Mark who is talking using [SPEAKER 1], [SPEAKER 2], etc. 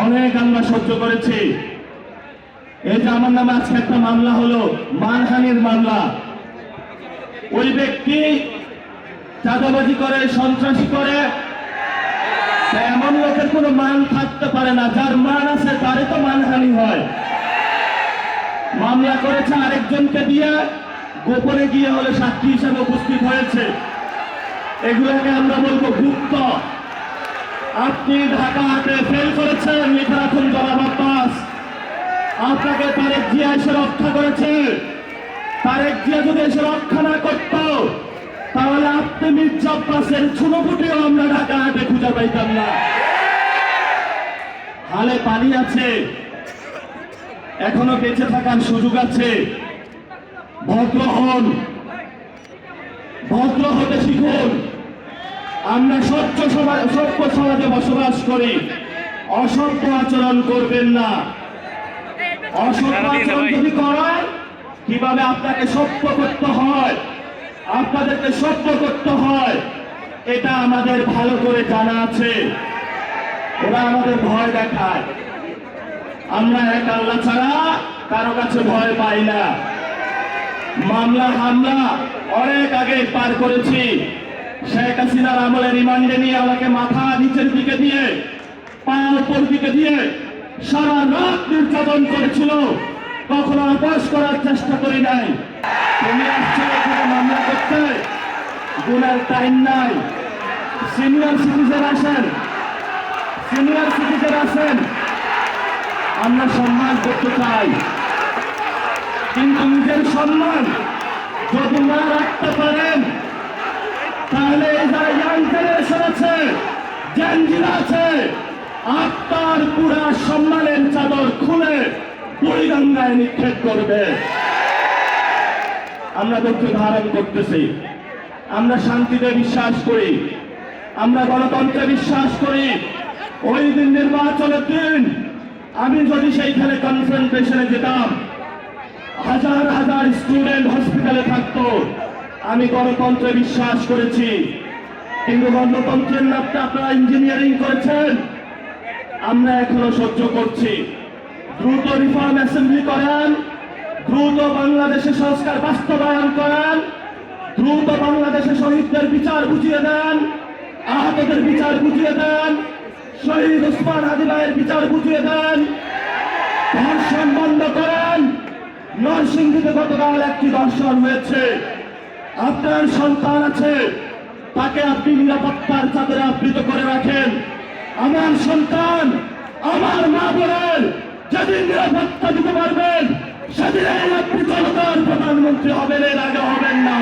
[SPEAKER 1] অনেক আমরা সহ্য করেছি। এই যে আমার নামে আজকে একটা মামলা হলো, মানহানির মামলা। ওই ব্যক্তি চাঁদাবাজি করে, সন্ত্রাসী করে, এমন লোকের কোনো মান থাকতে পারে না। যার মান আছে তারই তো মানহানি হয়। মামলা করেছে আরেকজনকে দিয়ে, গোপনে গিয়ে হলে সাক্ষী হিসেবে উপস্থিত হয়েছে। এগুলোকে আমরা বলবো গুপ্ত। আপনি ঢাকা হাটে ফেল করেছেন, লিখে রাখুন জনাব আব্বাস। আপনাকে তারেক জিয়া এসে রক্ষা করেছে। তারেক জিয়া যদি এসে রক্ষা না করত, তাহলে আপনি মির্জা আব্বাসের ছুনোপুটিও আমরা ঢাকা হাটে খুঁজে পাইতাম না। হালে পানি আছে, এখনো বেঁচে থাকার সুযোগ আছে। ভদ্র হন, ভদ্র হতে শিখুন। আমরা সভ্য সমাজে বসবাস করি, অসভ্য আচরণ করবেন না। অসভ্য আচরণ যদি করেন, কিভাবে আপনাকে সভ্য করতে হয়, আপনাদেরকে সভ্য করতে হয়, এটা আমাদের ভালো করে জানা আছে। ওরা আমাদের ভয় দেখায়। আমরা এক আল্লাহ ছাড়া কারো কাছে ভয় পাই না। মামলা হামলা অনেক আগে পার করেছি। শেখ হাসিনার আমলে রিমান্ডে নিয়ে আমাকে মাথা নিচের দিকে দিয়ে, পা উপর দিকে দিয়ে সারা রাত নির্যাতন করেছিল। কখনো আপোষ করার চেষ্টা করি নাই। তুমি আসছো এখানে মামলা করতে, গুনার টাইম নাই। সিনিয়র সিটিজেন আসেন, সিনিয়র সিটিজেন আসেন। আমরা সম্মান করতে চাই, কিন্তু নিজের সম্মান যদি না রাখতে পারেন, তাহলে এই যারা ইয়াং জেনারেশন আছে, জেনজিরা আছে, আপনার পুরা সম্মানের চাদর খুলে বুড়িগঙ্গায় নিক্ষেপ করবে। আমরা ধৈর্য ধারণ করতেছি। আমরা শান্তিতে বিশ্বাস করি, আমরা গণতন্ত্রে বিশ্বাস করি। ওই দিন নির্বাচনের দিন আমি যদি সেইখানে কনফ্রন্টেশনে যেতাম, হাজার হাজার স্টুডেন্ট হসপিটালে থাকতো। আমি গণতন্ত্রে বিশ্বাস করেছি, কিন্তু গণতন্ত্রের নামটা আপনারা ইঞ্জিনিয়ারিং করেছেন। আমরা এখনো সহ্য করছি। দ্রুত রিফর্ম অ্যাসেম্বলি করেন, দ্রুত বাংলাদেশে সংস্কার বাস্তবায়ন করেন, দ্রুত বাংলাদেশে শহীদদের বিচার বুঝিয়ে দেন, আহতদের বিচার বুঝিয়ে দেন, শহীদ ওসমান হাদি ভাইয়ের বিচার বুঝিয়ে দেন, ধর্ষণ বন্ধ করেন। নরসিংদীতে গতকাল একটি ধর্ষণ হয়েছে। আপনার সন্তান আছে, তাকে আপনি নিরাপত্তার চাদরে আবৃত করে রাখেন। আমার সন্তান, আমার মা বোনের যেদিন নিরাপত্তা দিতে পারবেন, সেদিন আপনি জনতার প্রধানমন্ত্রী হবেন, এর আগে হবেন না।